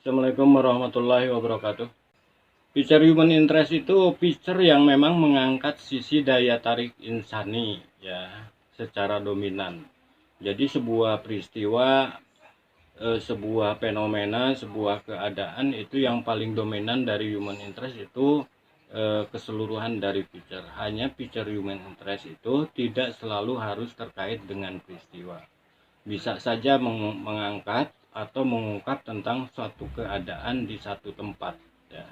Assalamualaikum warahmatullahi wabarakatuh. Feature human interest itu feature yang memang mengangkat sisi daya tarik insani ya secara dominan. Jadi sebuah peristiwa, sebuah fenomena, sebuah keadaan itu yang paling dominan dari human interest itu keseluruhan dari feature. Hanya feature human interest itu tidak selalu harus terkait dengan peristiwa. Bisa saja mengangkat atau mengungkap tentang suatu keadaan di satu tempat ya,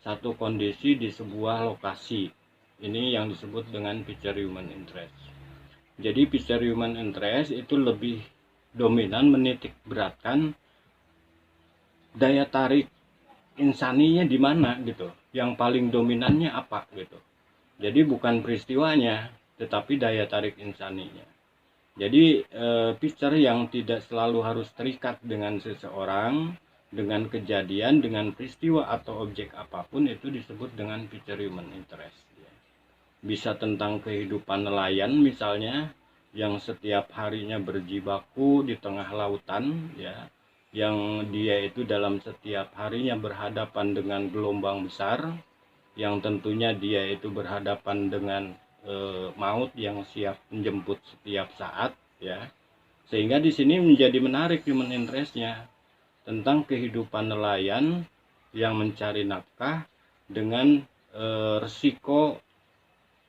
satu kondisi di sebuah lokasi. Ini yang disebut dengan feature human interest. Jadi feature human interest itu lebih dominan menitik beratkan daya tarik insaninya di mana gitu, yang paling dominannya apa gitu. Jadi bukan peristiwanya tetapi daya tarik insaninya. Jadi picture yang tidak selalu harus terikat dengan seseorang, dengan kejadian, dengan peristiwa atau objek apapun itu disebut dengan picture human interest. Bisa tentang kehidupan nelayan misalnya, yang setiap harinya berjibaku di tengah lautan ya, yang dia itu dalam setiap harinya berhadapan dengan gelombang besar, yang tentunya dia itu berhadapan dengan maut yang siap menjemput setiap saat ya. Sehingga di sini menjadi menarik human interestnya tentang kehidupan nelayan yang mencari nafkah dengan resiko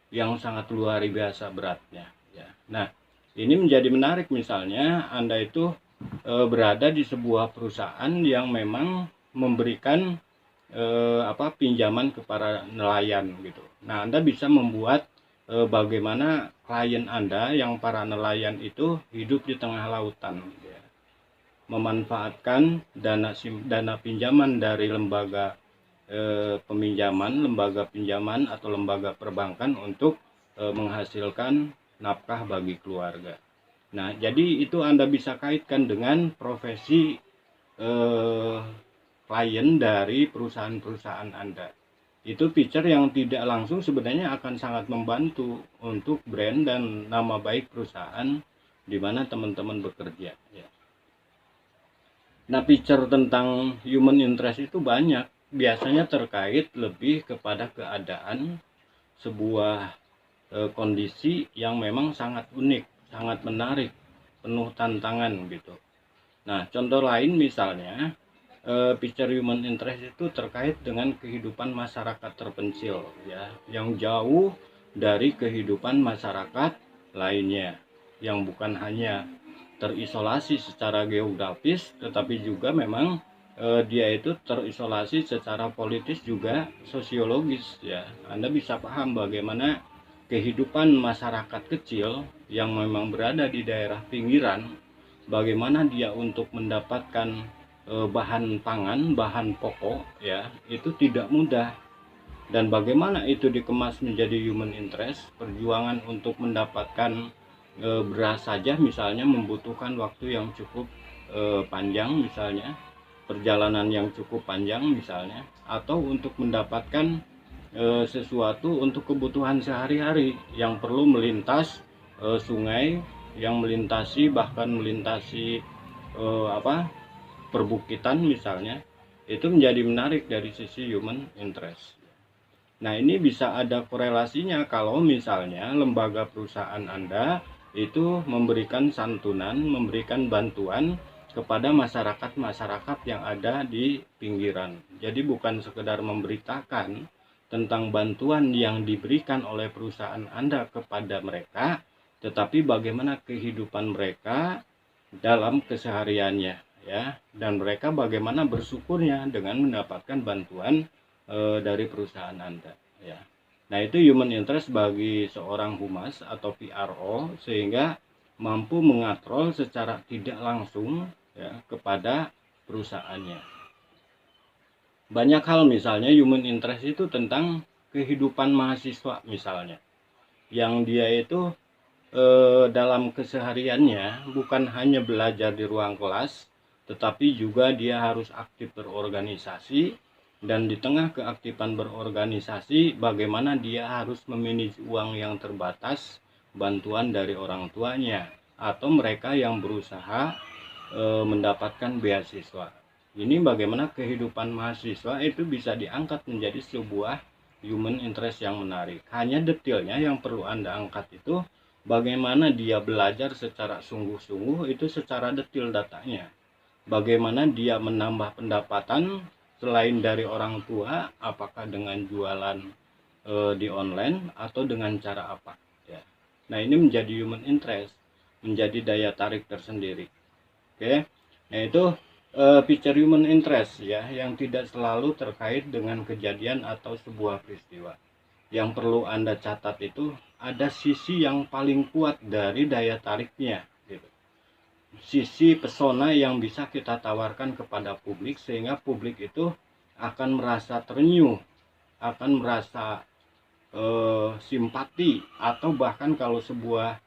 yang sangat luar biasa beratnya ya. Nah, ini menjadi menarik misalnya Anda itu berada di sebuah perusahaan yang memang memberikan pinjaman kepada nelayan gitu. Nah, Anda bisa membuat bagaimana klien Anda yang para nelayan itu hidup di tengah lautan gitu ya. Memanfaatkan dana pinjaman dari lembaga lembaga pinjaman atau lembaga perbankan untuk menghasilkan nafkah bagi keluarga. Nah, jadi itu Anda bisa kaitkan dengan profesi klien dari perusahaan-perusahaan Anda. Itu feature yang tidak langsung sebenarnya akan sangat membantu untuk brand dan nama baik perusahaan di mana teman-teman bekerja ya. Nah, feature tentang human interest itu banyak, biasanya terkait lebih kepada keadaan sebuah kondisi yang memang sangat unik, sangat menarik, penuh tantangan gitu. Nah, contoh lain misalnya feature human interest itu terkait dengan kehidupan masyarakat terpencil ya, yang jauh dari kehidupan masyarakat lainnya, yang bukan hanya terisolasi secara geografis tetapi juga memang dia itu terisolasi secara politis juga sosiologis ya. Anda bisa paham bagaimana kehidupan masyarakat kecil yang memang berada di daerah pinggiran, bagaimana dia untuk mendapatkan bahan pangan, bahan pokok ya, itu tidak mudah. Dan bagaimana itu dikemas menjadi human interest, perjuangan untuk mendapatkan beras saja misalnya membutuhkan waktu yang cukup panjang misalnya, perjalanan yang cukup panjang misalnya, atau untuk mendapatkan sesuatu untuk kebutuhan sehari-hari yang perlu melintas sungai, yang melintasi bahkan melintasi perbukitan misalnya, itu menjadi menarik dari sisi human interest. Nah, ini bisa ada korelasinya kalau misalnya lembaga perusahaan Anda itu memberikan santunan, memberikan bantuan kepada masyarakat-masyarakat yang ada di pinggiran. Jadi bukan sekedar memberitakan tentang bantuan yang diberikan oleh perusahaan Anda kepada mereka, tetapi bagaimana kehidupan mereka dalam kesehariannya ya, dan mereka bagaimana bersyukurnya dengan mendapatkan bantuan dari perusahaan Anda ya. Nah, itu human interest bagi seorang humas atau PRO sehingga mampu mengatrol secara tidak langsung ya kepada perusahaannya. Banyak hal misalnya human interest itu tentang kehidupan mahasiswa misalnya, yang dia itu dalam kesehariannya bukan hanya belajar di ruang kelas, tetapi juga dia harus aktif berorganisasi, dan di tengah keaktifan berorganisasi bagaimana dia harus memanage uang yang terbatas, bantuan dari orang tuanya atau mereka yang berusaha mendapatkan beasiswa. Ini bagaimana kehidupan mahasiswa itu bisa diangkat menjadi sebuah human interest yang menarik. Hanya detailnya yang perlu Anda angkat itu bagaimana dia belajar secara sungguh-sungguh itu secara detail datanya. Bagaimana dia menambah pendapatan selain dari orang tua, apakah dengan jualan di online atau dengan cara apa ya. Nah, ini menjadi human interest, menjadi daya tarik tersendiri. Oke. Nah, itu feature human interest ya, yang tidak selalu terkait dengan kejadian atau sebuah peristiwa. Yang perlu Anda catat itu ada sisi yang paling kuat dari daya tariknya gitu. Sisi pesona yang bisa kita tawarkan kepada publik sehingga publik itu akan merasa terenyuh, akan merasa simpati, atau bahkan kalau sebuah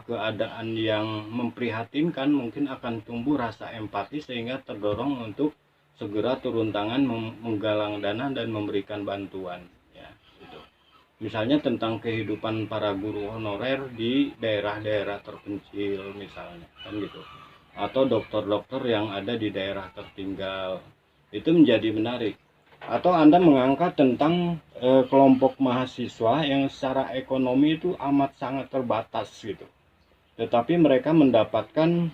keadaan yang memprihatinkan mungkin akan tumbuh rasa empati sehingga terdorong untuk segera turun tangan menggalang dana dan memberikan bantuan ya gitu. Misalnya tentang kehidupan para guru honorer di daerah-daerah terpencil misalnya kan gitu, atau dokter-dokter yang ada di daerah tertinggal, itu menjadi menarik. Atau Anda mengangkat tentang kelompok mahasiswa yang secara ekonomi itu amat sangat terbatas gitu, tetapi mereka mendapatkan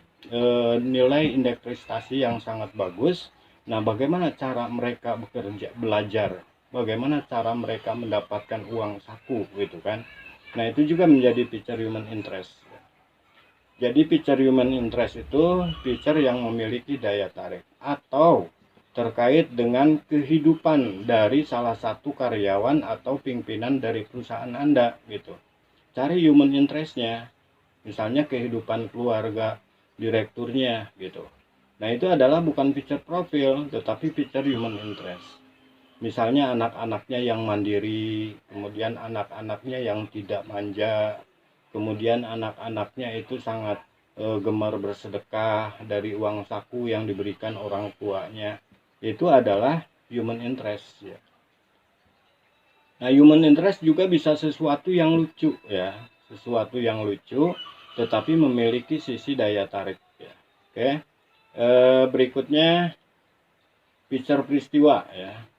nilai indeks prestasi yang sangat bagus. Nah, bagaimana cara mereka bekerja, belajar, bagaimana cara mereka mendapatkan uang saku gitu kan. Nah, itu juga menjadi feature human interest. Jadi feature human interest itu feature yang memiliki daya tarik atau terkait dengan kehidupan dari salah satu karyawan atau pimpinan dari perusahaan Anda gitu. Cari human interestnya, misalnya kehidupan keluarga direkturnya gitu. Nah, itu adalah bukan feature profil tetapi feature human interest. Misalnya anak-anaknya yang mandiri, kemudian anak-anaknya yang tidak manja, kemudian anak-anaknya itu sangat gemar bersedekah dari uang saku yang diberikan orang tuanya. Itu adalah human interest ya. Nah, human interest juga bisa sesuatu yang lucu ya, sesuatu yang lucu tetapi memiliki sisi daya tarik ya. Oke. Berikutnya feature peristiwa ya.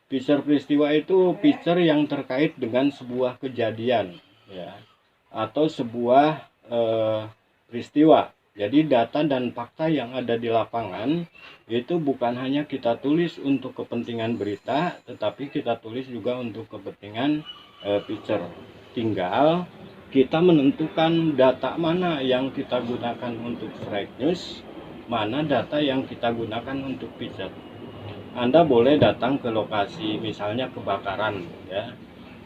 Feature peristiwa itu feature yang terkait dengan sebuah kejadian ya, atau sebuah peristiwa. Jadi data dan fakta yang ada di lapangan itu bukan hanya kita tulis untuk kepentingan berita, tetapi kita tulis juga untuk kepentingan feature. Tinggal kita menentukan data mana yang kita gunakan untuk straight news, mana data yang kita gunakan untuk feature. Anda boleh datang ke lokasi, misalnya kebakaran ya.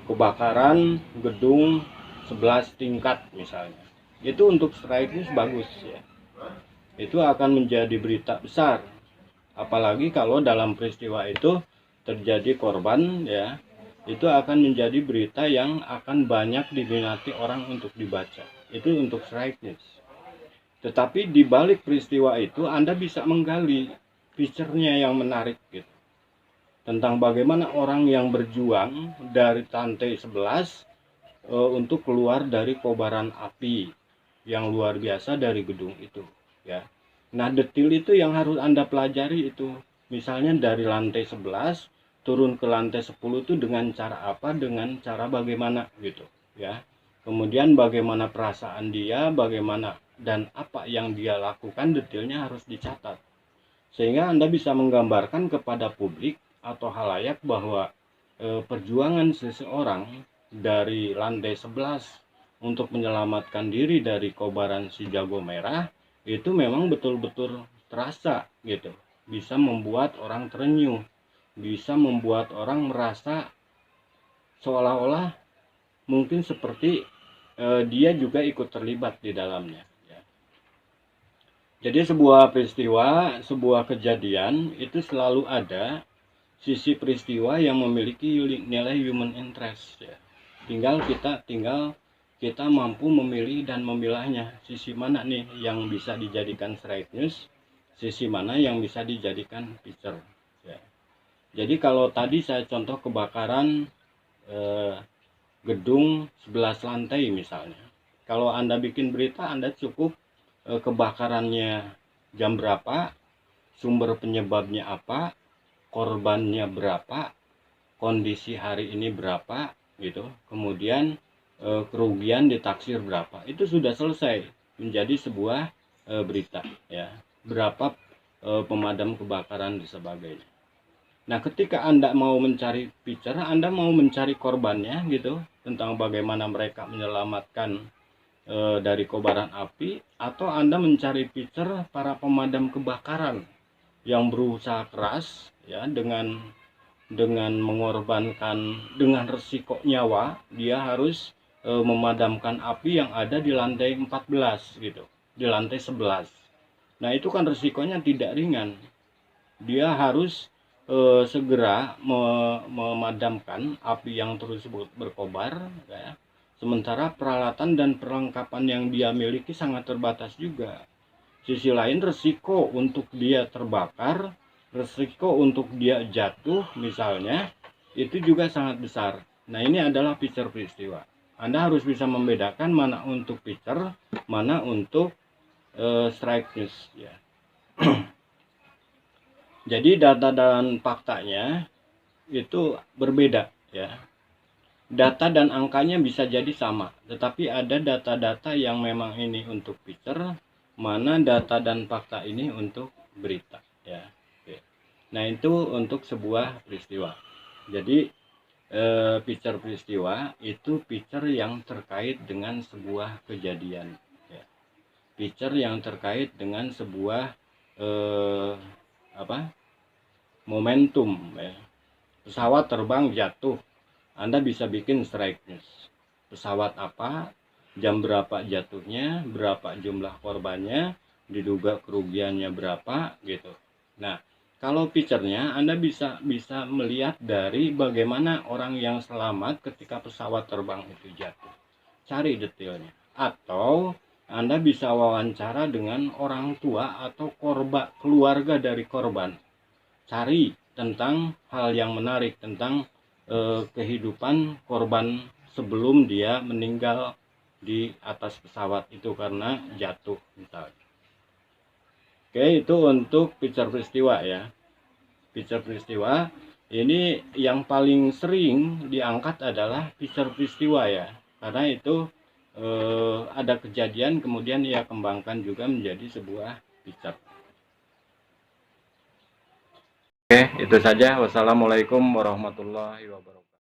Kebakaran gedung 11 tingkat misalnya. Itu untuk strike news bagus ya. Itu akan menjadi berita besar. Apalagi kalau dalam peristiwa itu terjadi korban ya. Itu akan menjadi berita yang akan banyak diminati orang untuk dibaca. Itu untuk strike news. Tetapi di balik peristiwa itu Anda bisa menggali feature-nya yang menarik gitu, tentang bagaimana orang yang berjuang dari lantai 11 untuk keluar dari kobaran api yang luar biasa dari gedung itu ya. Nah, detail itu yang harus Anda pelajari itu. Misalnya dari lantai 11 turun ke lantai 10 itu dengan cara apa, dengan cara bagaimana gitu ya. Kemudian bagaimana perasaan dia, bagaimana dan apa yang dia lakukan, detailnya harus dicatat. Sehingga Anda bisa menggambarkan kepada publik atau halayak bahwa perjuangan seseorang dari lantai 11 untuk menyelamatkan diri dari kobaran si jago merah itu memang betul-betul terasa gitu. Bisa membuat orang terenyuh, bisa membuat orang merasa seolah-olah mungkin seperti dia juga ikut terlibat di dalamnya. Jadi sebuah peristiwa, sebuah kejadian itu selalu ada sisi peristiwa yang memiliki nilai human interest ya. Tinggal kita mampu memilih dan memilahnya, sisi mana nih yang bisa dijadikan straight news, sisi mana yang bisa dijadikan feature ya. Jadi kalau tadi saya contoh kebakaran gedung 11 lantai misalnya. Kalau Anda bikin berita, Anda cukup kebakarannya jam berapa, sumber penyebabnya apa, korbannya berapa, kondisi hari ini berapa gitu, kemudian kerugian ditaksir berapa, itu sudah selesai menjadi sebuah berita ya, berapa pemadam kebakaran dan sebagainya. Nah, ketika Anda mau mencari picture, Anda mau mencari korbannya gitu, tentang bagaimana mereka menyelamatkan dari kobaran api, atau Anda mencari picture para pemadam kebakaran yang berusaha keras ya, dengan mengorbankan, dengan resiko nyawa, dia harus memadamkan api yang ada di lantai 14 gitu, di lantai 11. Nah, itu kan resikonya tidak ringan. Dia harus segera memadamkan api yang terus berkobar ya. Sementara peralatan dan perlengkapan yang dia miliki sangat terbatas juga. Sisi lain, resiko untuk dia terbakar, resiko untuk dia jatuh misalnya, itu juga sangat besar. Nah, ini adalah picture peristiwa. Anda harus bisa membedakan mana untuk picture, mana untuk strike news ya. Jadi data dan faktanya itu berbeda ya. Data dan angkanya bisa jadi sama, tetapi ada data-data yang memang ini untuk picture, mana data dan fakta ini untuk berita ya. Oke. Nah, itu untuk sebuah peristiwa. Jadi picture peristiwa itu picture yang terkait dengan sebuah kejadian ya. Picture yang terkait dengan sebuah momentum ya. Pesawat terbang jatuh, Anda bisa bikin strike news. Pesawat apa, jam berapa jatuhnya, berapa jumlah korbannya, diduga kerugiannya berapa gitu. Nah, kalau picture-nya Anda bisa melihat dari bagaimana orang yang selamat ketika pesawat terbang itu jatuh. Cari detailnya. Atau Anda bisa wawancara dengan orang tua atau keluarga dari korban. Cari tentang hal yang menarik tentang kehidupan korban sebelum dia meninggal di atas pesawat itu karena jatuh misalnya. Oke, itu untuk picture peristiwa ya. Picture peristiwa ini yang paling sering diangkat adalah picture peristiwa ya, karena itu ada kejadian kemudian ia kembangkan juga menjadi sebuah picture. Oke, itu saja. Wassalamualaikum warahmatullahi wabarakatuh.